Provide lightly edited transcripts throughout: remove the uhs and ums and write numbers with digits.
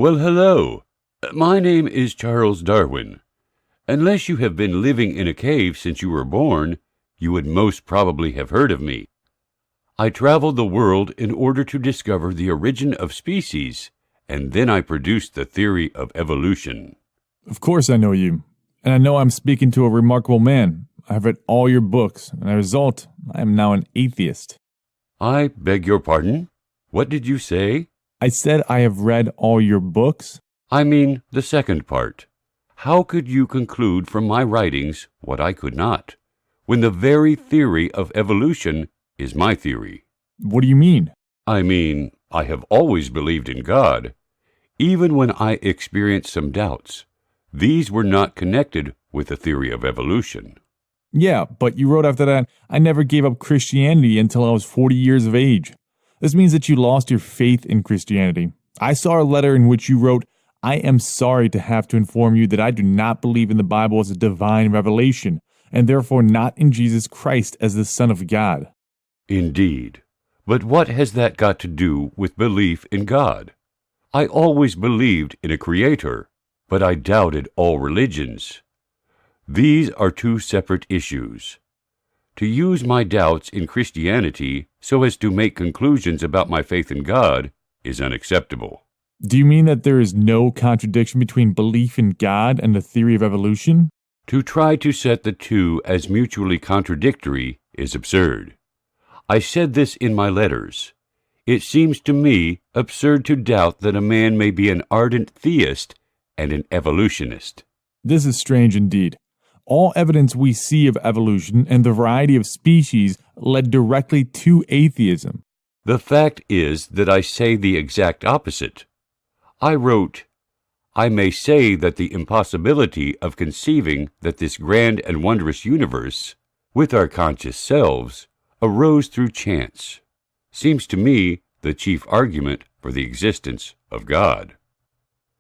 Well, hello. My name is Charles Darwin. Unless you have been living in a cave since you were born, you would most probably have heard of me. I traveled the world in order to discover the origin of species, and then I produced the theory of evolution. Of course I know you, and I know I'm speaking to a remarkable man. I've read all your books, and as a result, I am now an atheist. I beg your pardon? What did you say? I said I have read all your books. I mean the second part. How could you conclude from my writings what I could not, when the very theory of evolution is my theory? What do you mean? I mean, I have always believed in God, even when I experienced some doubts. These were not connected with the theory of evolution. Yeah, but you wrote after that, I never gave up Christianity until I was 40 years of age. This means that you lost your faith in Christianity. I saw a letter in which you wrote, I am sorry to have to inform you that I do not believe in the Bible as a divine revelation, and therefore not in Jesus Christ as the Son of God. Indeed. But what has that got to do with belief in God? I always believed in a Creator, but I doubted all religions. These are two separate issues. To use my doubts in Christianity so as to make conclusions about my faith in God is unacceptable. Do you mean that there is no contradiction between belief in God and the theory of evolution? To try to set the two as mutually contradictory is absurd. I said this in my letters. It seems to me absurd to doubt that a man may be an ardent theist and an evolutionist. This is strange indeed. All evidence we see of evolution and the variety of species led directly to atheism. The fact is that I say the exact opposite. I wrote, I may say that the impossibility of conceiving that this grand and wondrous universe, with our conscious selves, arose through chance, seems to me the chief argument for the existence of God.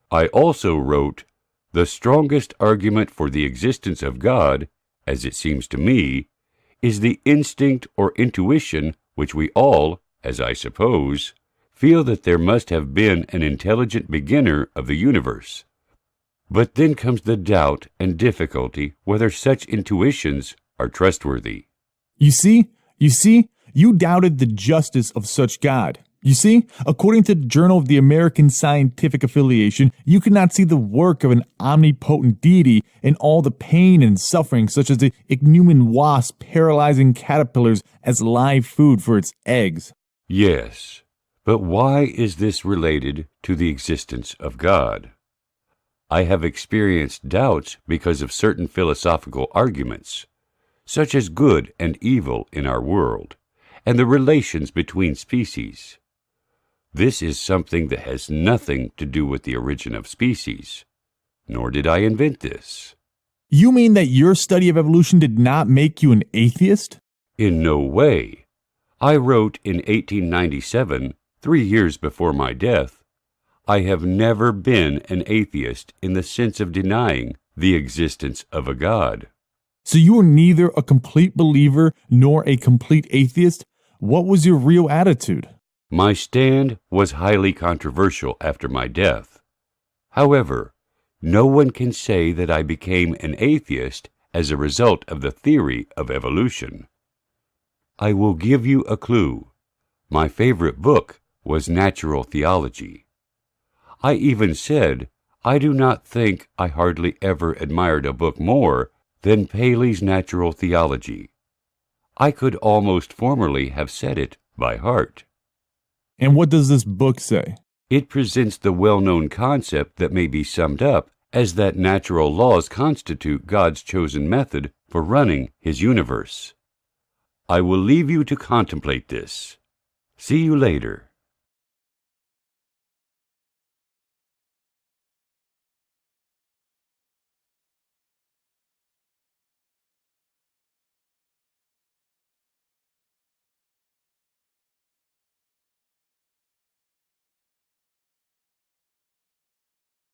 I also wrote, the strongest argument for the existence of God, as it seems to me, is the instinct or intuition which we all, as I suppose, feel that there must have been an intelligent beginner of the universe. But then comes the doubt and difficulty whether such intuitions are trustworthy. You see, you doubted the justice of such God. You see, according to the Journal of the American Scientific Affiliation, you cannot see the work of an omnipotent deity in all the pain and suffering, such as the ichneumon wasp paralyzing caterpillars as live food for its eggs. Yes, but why is this related to the existence of God? I have experienced doubts because of certain philosophical arguments, such as good and evil in our world, and the relations between species. This is something that has nothing to do with the origin of species, nor did I invent this. You mean that your study of evolution did not make you an atheist? In no way. I wrote in 1897, 3 years before my death, I have never been an atheist in the sense of denying the existence of a God. So you were neither a complete believer nor a complete atheist? What was your real attitude? My stand was highly controversial after my death. However, no one can say that I became an atheist as a result of the theory of evolution. I will give you a clue. My favorite book was Natural Theology. I even said, I do not think I hardly ever admired a book more than Paley's Natural Theology. I could almost formally have said it by heart. And what does this book say? It presents the well-known concept that may be summed up as that natural laws constitute God's chosen method for running His universe. I will leave you to contemplate this. See you later.